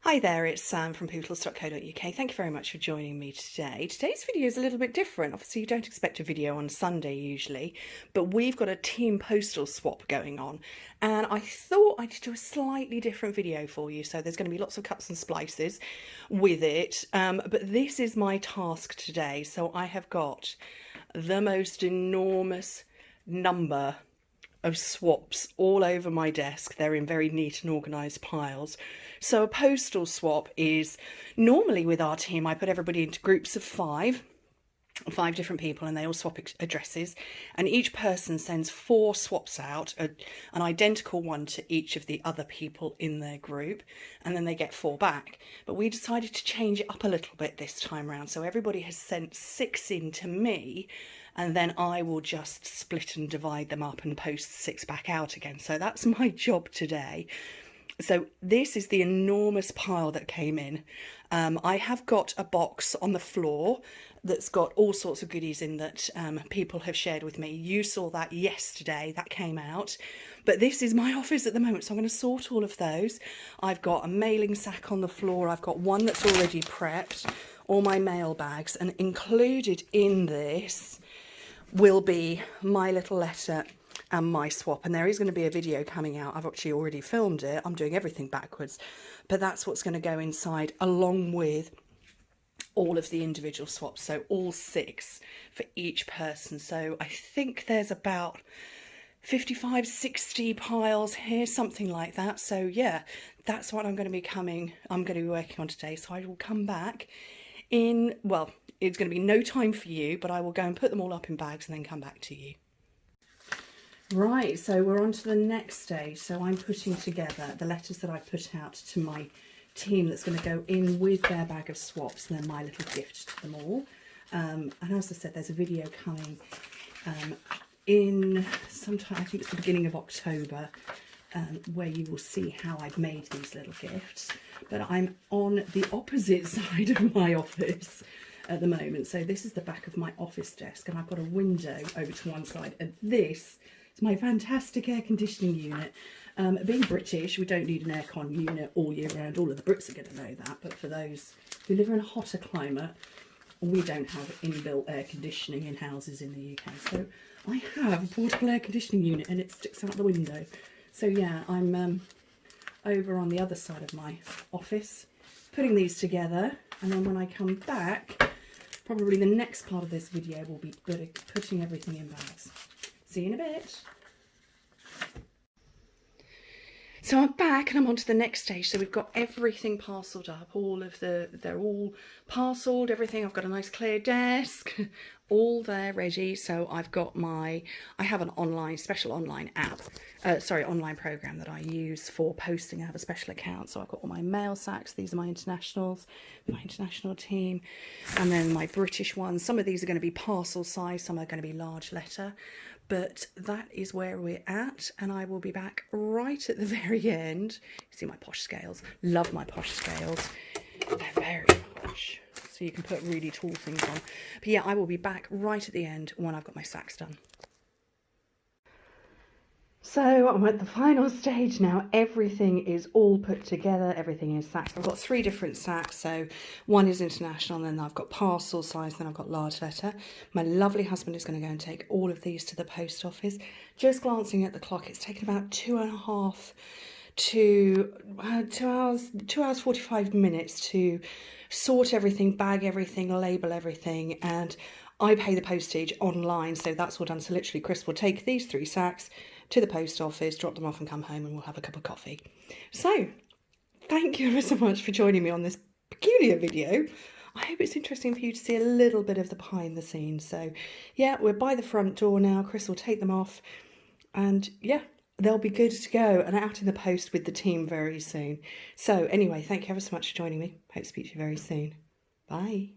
Hi there, it's Sam from Pootles.co.uk. Thank you very much for joining me today. Today's video is a little bit different. Obviously, you don't expect a video on Sunday usually, but we've got a team postal swap going on, and I thought I'd do a slightly different video for you. So there's going to be lots of cuts and splices with it, but this is my task today. So I have got the most enormous number of swaps all over my desk. They're in very neat and organised piles. So a postal swap is normally with our team, I put everybody into groups of five different people, and they all swap addresses, and each person sends 4 swaps out, an identical one to each of the other people in their group, and then they get 4 back. But we decided to change it up a little bit this time around, so everybody has sent 6 in to me, and then I will just split and divide them up and post 6 back out again. So that's my job today. So this is the enormous pile that came in. I have got a box on the floor that's got all sorts of goodies in that people have shared with me. You saw that yesterday, that came out. But this is my office at the moment, so I'm going to sort all of those. I've got a mailing sack on the floor. I've got one that's already prepped, all my mail bags, and included in this will be my little letter and my swap, and there is going to be a video coming out. I've actually already filmed it. I'm doing everything backwards, but that's what's going to go inside along with all of the individual swaps, so all 6 for each person. So I think there's about 55-60 piles here, something like that. So yeah, that's what I'm going to be working on today. So I will come back in, well, it's going to be no time for you, but I will go and put them all up in bags and then come back to you. Right, so we're on to the next stage. So I'm putting together the letters that I put out to my team that's going to go in with their bag of swaps, and then my little gift to them all. And as I said, there's a video coming in sometime, I think it's the beginning of October, where you will see how I've made these little gifts. But I'm on the opposite side of my office at the moment. So this is the back of my office desk, and I've got a window over to one side, and this is my fantastic air conditioning unit. Being British, we don't need an aircon unit all year round. All of the Brits are going to know that, but for those who live in a hotter climate, we don't have inbuilt air conditioning in houses in the UK. So I have a portable air conditioning unit, and it sticks out the window. So yeah, I'm over on the other side of my office putting these together, and then when I come back, probably the next part of this video will be putting everything in bags. See you in a bit. So I'm back and I'm on to the next stage. So we've got everything parcelled up, they're all parcelled, everything. I've got a nice clear desk, all there ready. So I have an special online app, online program that I use for posting. I have a special account. So I've got all my mail sacks. These are my internationals, my international team, and then my British ones. Some of these are going to be parcel size, some are going to be large letter. But that is where we're at, and I will be back right at the very end. You see my posh scales. Love my posh scales. They're very posh. So you can put really tall things on. But yeah, I will be back right at the end when I've got my sacks done. So I'm at the final stage now. Everything is all put together. Everything is sacks. I've got 3 different sacks. So one is international, and then I've got parcel size, then I've got large letter. My lovely husband is going to go and take all of these to the post office. Just glancing at the clock, it's taken about 2.5 to 2 hours 45 minutes to sort everything, bag everything, label everything, and I pay the postage online, so that's all done. So literally Chris will take these 3 sacks to the post office, drop them off and come home, and we'll have a cup of coffee. So thank you ever so much for joining me on this peculiar video. I hope it's interesting for you to see a little bit of the behind the scenes. So yeah, we're by the front door now. Chris will take them off, and yeah, they'll be good to go and out in the post with the team very soon. So anyway, thank you ever so much for joining me. Hope to speak to you very soon. Bye.